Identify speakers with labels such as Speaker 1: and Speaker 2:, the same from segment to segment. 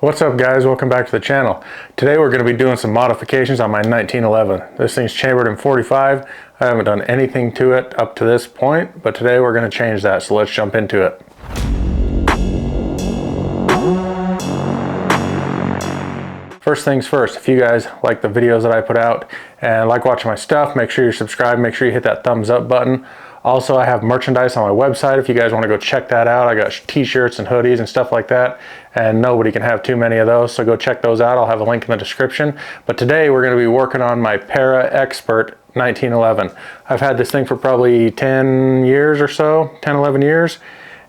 Speaker 1: What's up guys, welcome back to the channel. Today we're going to be doing some modifications on my 1911. This thing's chambered in 45. I haven't done anything to it up to this point, but today we're going to change that, so let's jump into it. First things first, if you guys like the videos that I put out and like watching my stuff, make sure you're subscribed, make sure you hit that thumbs up button. Also, I have merchandise on my website if you guys want to go check that out. I got t-shirts and hoodies and stuff like that, and nobody can have too many of those, so go check those out. I'll have a link in the description. But today we're going to be working on my Para Expert 1911. I've had this thing for probably 10 years or so, 10, 11 years,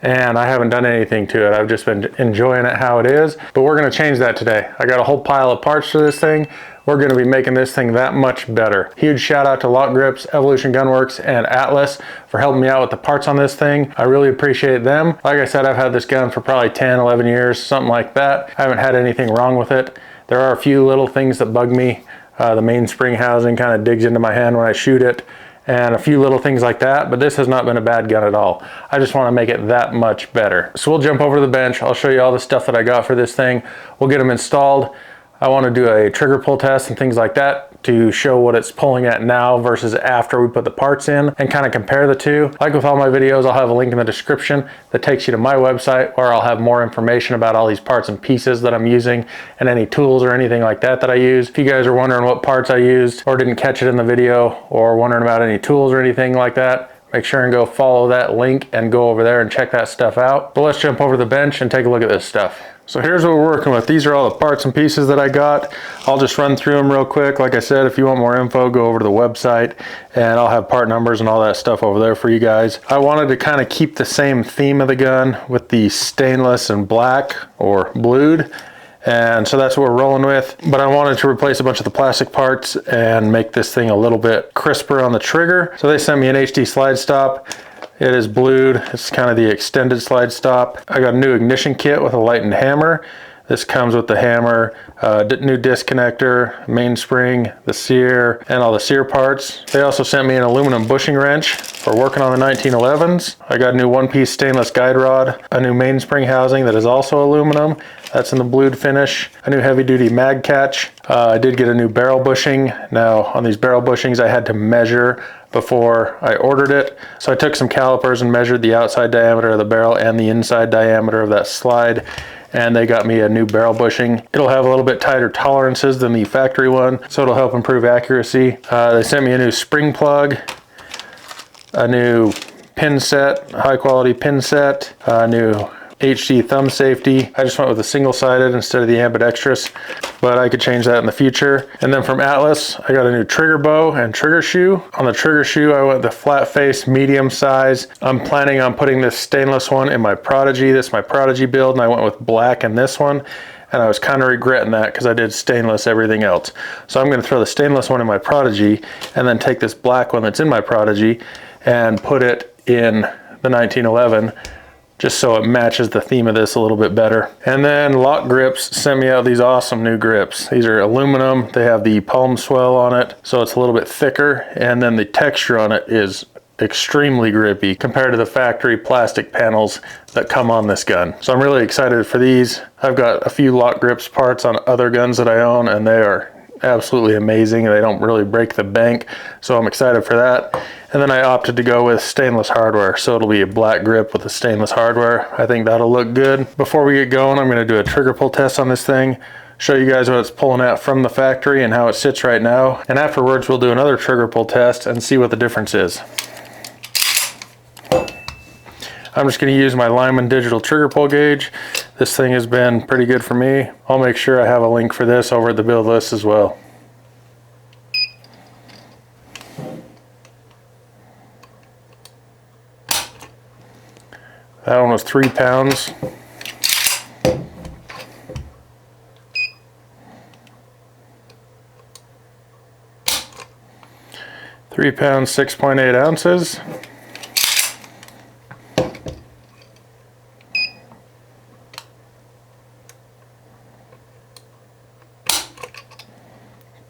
Speaker 1: and I haven't done anything to it. I've just been enjoying it how it is, but we're going to change that today. I got a whole pile of parts for this thing. We're going to be making this thing that much better. Huge shout out to Lok Grips, Evolution Gunworks, and Atlas for helping me out with the parts on this thing. I really appreciate them. Like I said, I've had this gun for probably 10, 11 years, something like that. I haven't had anything wrong with it. There are a few little things that bug me. The mainspring housing kind of digs into my hand when I shoot it, and a few little things like that, but this has not been a bad gun at all. I just want to make it that much better. So we'll jump over to the bench. I'll show you all the stuff that I got for this thing. We'll get them installed. I want to do a trigger pull test and things like that to show what it's pulling at now versus after we put the parts in, and kind of compare the two. Like with all my videos, I'll have a link in the description that takes you to my website, where I'll have more information about all these parts and pieces that I'm using and any tools or anything like that that I use. If you guys are wondering what parts I used or didn't catch it in the video, or wondering about any tools or anything like that, make sure and go follow that link and go over there and check that stuff out. But let's jump over to the bench and take a look at this stuff. So here's what we're working with. These are all the parts and pieces that I got. I'll just run through them real quick. Like I said, if you want more info, go over to the website and I'll have part numbers and all that stuff over there for you guys. I wanted to kind of keep the same theme of the gun with the stainless and black or blued. And so that's what we're rolling with. But I wanted to replace a bunch of the plastic parts and make this thing a little bit crisper on the trigger. So they sent me an HD slide stop. It is blued. It's kind of the extended slide stop. I got a new ignition kit with a lightened hammer. This comes with the hammer, new disc connector, mainspring, the sear, and all the sear parts. They also sent me an aluminum bushing wrench for working on the 1911s. I got a new one-piece stainless guide rod, a new mainspring housing that is also aluminum. That's in the blued finish. A new heavy-duty mag catch. I did get a new barrel bushing. Now, on these barrel bushings, I had to measure before I ordered it. So I took some calipers and measured the outside diameter of the barrel and the inside diameter of that slide, and they got me a new barrel bushing. It'll have a little bit tighter tolerances than the factory one, so it'll help improve accuracy. They sent me a new spring plug, a new pin set, high quality pin set, a new HD thumb safety. I just went with a single-sided instead of the ambidextrous, but I could change that in the future. And then from Atlas, I got a new trigger bow and trigger shoe. On the trigger shoe, I went the flat face, medium size. I'm planning on putting this stainless one in my Prodigy. This is my Prodigy build, and I went with black in this one. And I was kind of regretting that because I did stainless everything else. So I'm going to throw the stainless one in my Prodigy and then take this black one that's in my Prodigy and put it in the 1911, just so it matches the theme of this a little bit better. And then Lok Grips sent me out these awesome new grips. These are aluminum. They have the palm swell on it, so it's a little bit thicker, and then the texture on it is extremely grippy compared to the factory plastic panels that come on this gun. So I'm really excited for these. I've got a few Lok Grips parts on other guns that I own, and they are absolutely amazing. They don't really break the bank, so I'm excited for that. And then I opted to go with stainless hardware, so it'll be a black grip with the stainless hardware. I think that'll look good. Before we get going, I'm going to do a trigger pull test on this thing, show you guys what it's pulling at from the factory and how it sits right now, and afterwards we'll do another trigger pull test and see what the difference is. I'm just going to use my Lyman digital trigger pull gauge. This thing has been pretty good for me. I'll make sure I have a link for this over at the build list as well. That one was 3 pounds. £3 pounds, 6.8 ounces.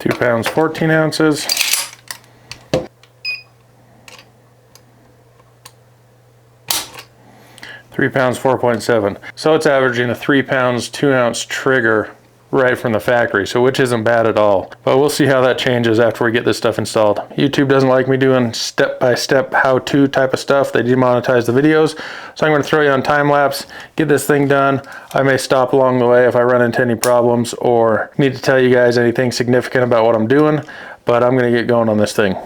Speaker 1: £2 14 ounces. 3 pounds, 4.7. So it's averaging a 3 pounds, 2 ounce trigger right from the factory, so which isn't bad at all. But we'll see how that changes after we get this stuff installed. YouTube doesn't like me doing step-by-step how-to type of stuff. They demonetize the videos, so I'm going to throw you on time lapse, get this thing done. I may stop along the way if I run into any problems or need to tell you guys anything significant about what I'm doing, but I'm going to get going on this thing.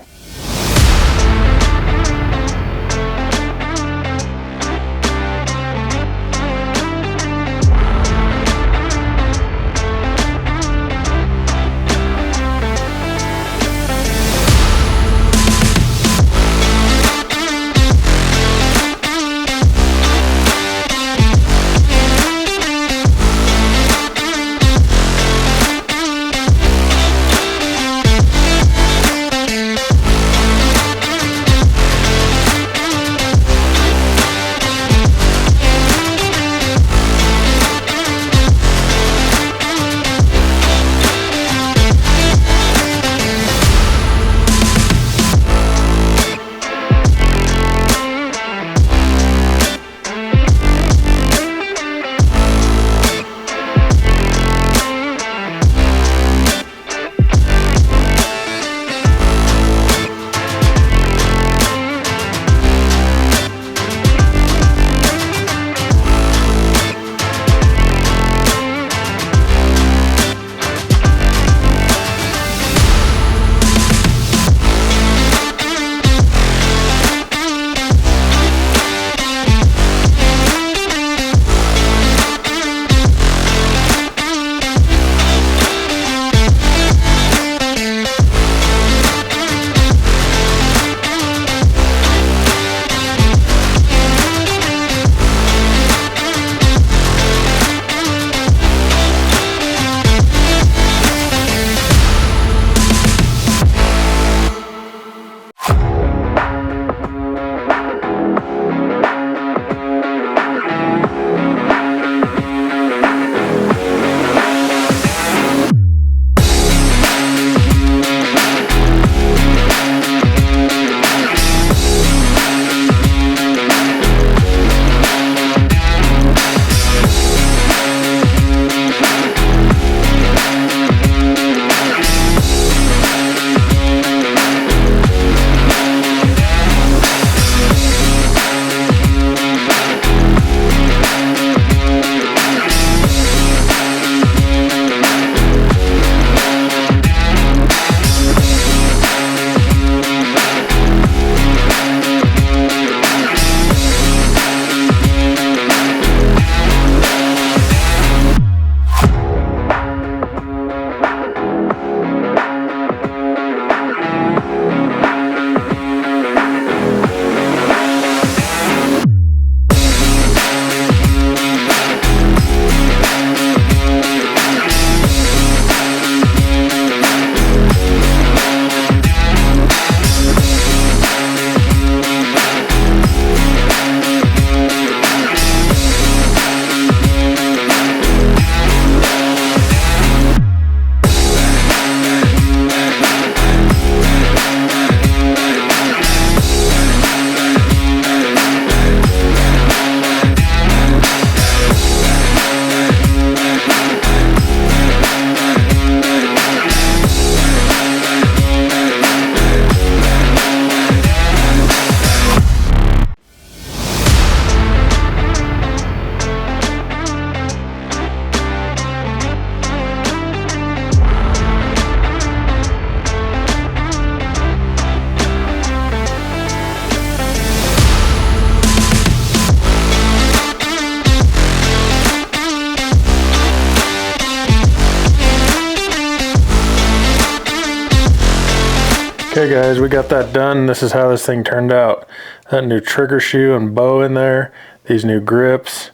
Speaker 1: Okay guys, we got that done. This is how this thing turned out. That new trigger shoe and bow in there, these new grips,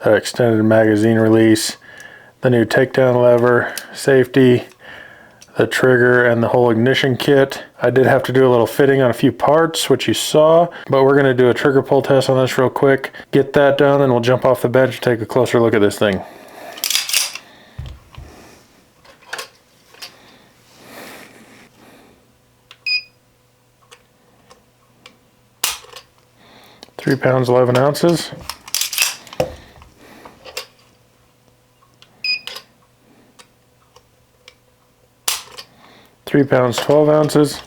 Speaker 1: that extended magazine release, the new takedown lever, safety, the trigger, and the whole ignition kit. I did have to do a little fitting on a few parts, which you saw, but we're gonna do a trigger pull test on this real quick, get that done, and we'll jump off the bench and take a closer look at this thing. £3 pounds 11 ounces. 3 pounds, 12 ounces.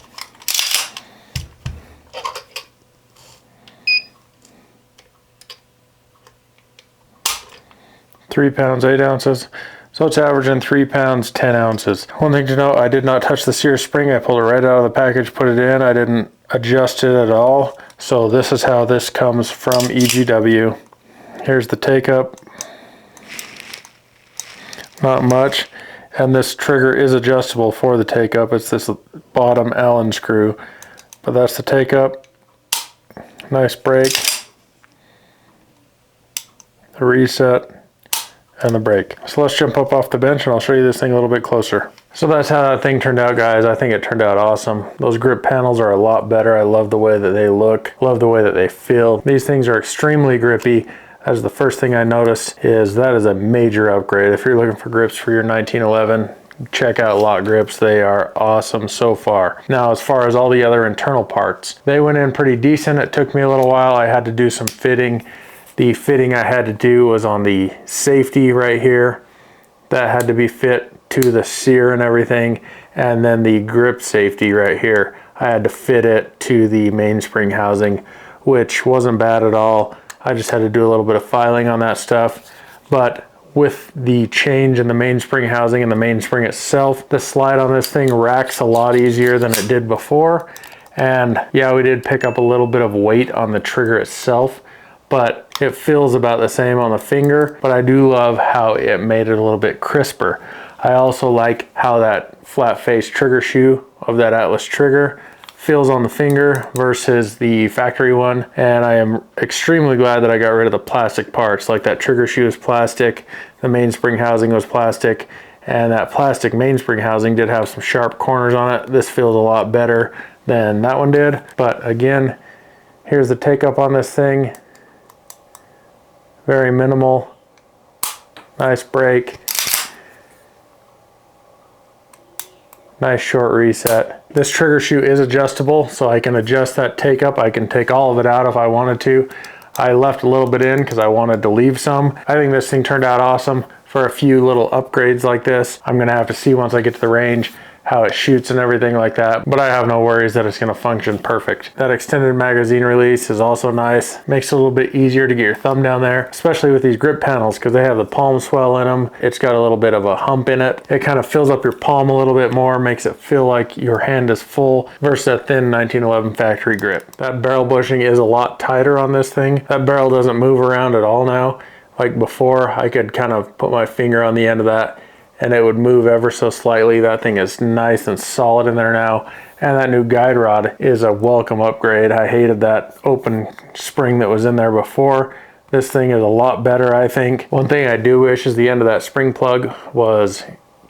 Speaker 1: 3 pounds, 8 ounces. So it's averaging 3 pounds, 10 ounces. One thing to note, I did not touch the sear spring. I pulled it right out of the package, put it in. I didn't adjust it at all. So this is how this comes from EGW. Here's the take up. Not much. And this trigger is adjustable for the take up. It's this bottom Allen screw. But that's the take up. Nice break. The reset. And the brake. So let's jump up off the bench and I'll show you this thing a little bit closer. So that's how that thing turned out, guys. I think it turned out awesome. Those grip panels are a lot better. I love the way that they look, love the way that they feel. These things are extremely grippy. As the first thing I notice is that is a major upgrade. If you're looking for grips for your 1911, check out Lok Grips. They are awesome so far. Now, as far as all the other internal parts, they went in pretty decent. It took me a little while. I had to do some fitting. The fitting I had to do was on the safety right here. That had to be fit to the sear and everything. And then the grip safety right here, I had to fit it to the mainspring housing, which wasn't bad at all. I just had to do a little bit of filing on that stuff. But with the change in the mainspring housing and the mainspring itself, the slide on this thing racks a lot easier than it did before. And yeah, we did pick up a little bit of weight on the trigger itself, but it feels about the same on the finger. But I do love how it made it a little bit crisper. I also like how that flat face trigger shoe of that Atlas trigger feels on the finger versus the factory one. And I am extremely glad that I got rid of the plastic parts. Like that trigger shoe is plastic, the mainspring housing was plastic, and that plastic mainspring housing did have some sharp corners on it. This feels a lot better than that one did. But again, here's the take up on this thing. Very minimal, nice break, nice short reset. This trigger shoe is adjustable, so I can adjust that take up. I can take all of it out if I wanted to. I left a little bit in because I wanted to leave some. I think this thing turned out awesome. For a few little upgrades like this, I'm gonna have to see once I get to the range how it shoots and everything like that, but I have no worries that it's gonna function perfect. That extended magazine release is also nice. Makes it a little bit easier to get your thumb down there, especially with these grip panels because they have the palm swell in them. It's got a little bit of a hump in it. It kind of fills up your palm a little bit more, makes it feel like your hand is full versus a thin 1911 factory grip. That barrel bushing is a lot tighter on this thing. That barrel doesn't move around at all now. Like before, I could kind of put my finger on the end of that and it would move ever so slightly. That thing is nice and solid in there now. And that new guide rod is a welcome upgrade. I hated that open spring that was in there before. This thing is a lot better, I think. One thing I do wish is the end of that spring plug was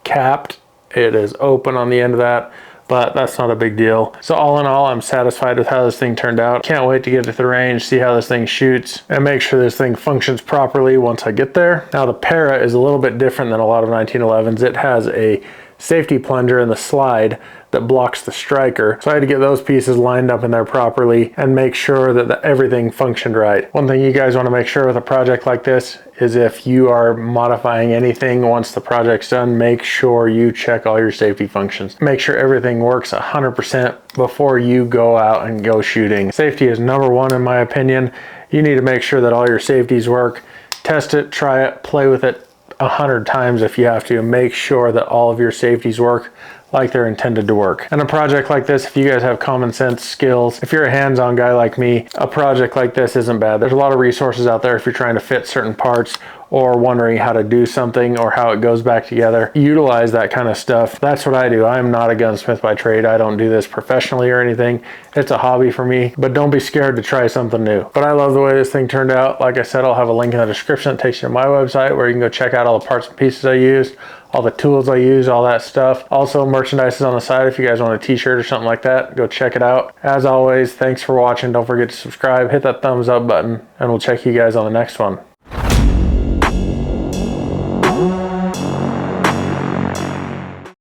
Speaker 1: capped. It is open on the end of that, but that's not a big deal. So all in all, I'm satisfied with how this thing turned out. Can't wait to get to the range, see how this thing shoots, and make sure this thing functions properly once I get there. Now the Para is a little bit different than a lot of 1911s. It has a safety plunger in the slide that blocks the striker. So I had to get those pieces lined up in there properly and make sure that everything functioned right. One thing you guys want to make sure with a project like this is if you are modifying anything once the project's done, make sure you check all your safety functions. Make sure everything works 100% before you go out and go shooting. Safety is number one in my opinion. You need to make sure that all your safeties work. Test it, try it, play with it 100 times if you have to. Make sure that all of your safeties work like they're intended to work. And a project like this, if you guys have common sense skills, if you're a hands-on guy like me, a project like this isn't bad. There's a lot of resources out there if you're trying to fit certain parts or wondering how to do something or how it goes back together. Utilize that kind of stuff. That's what I do. I'm not a gunsmith by trade. I don't do this professionally or anything. It's a hobby for me, but don't be scared to try something new. But I love the way this thing turned out. Like I said, I'll have a link in the description that takes you to my website where you can go check out all the parts and pieces I used, all the tools I use, all that stuff. Also, merchandise is on the side. If you guys want a t-shirt or something like that, go check it out. As always, thanks for watching. Don't forget to subscribe, hit that thumbs up button, and we'll check you guys on the next one.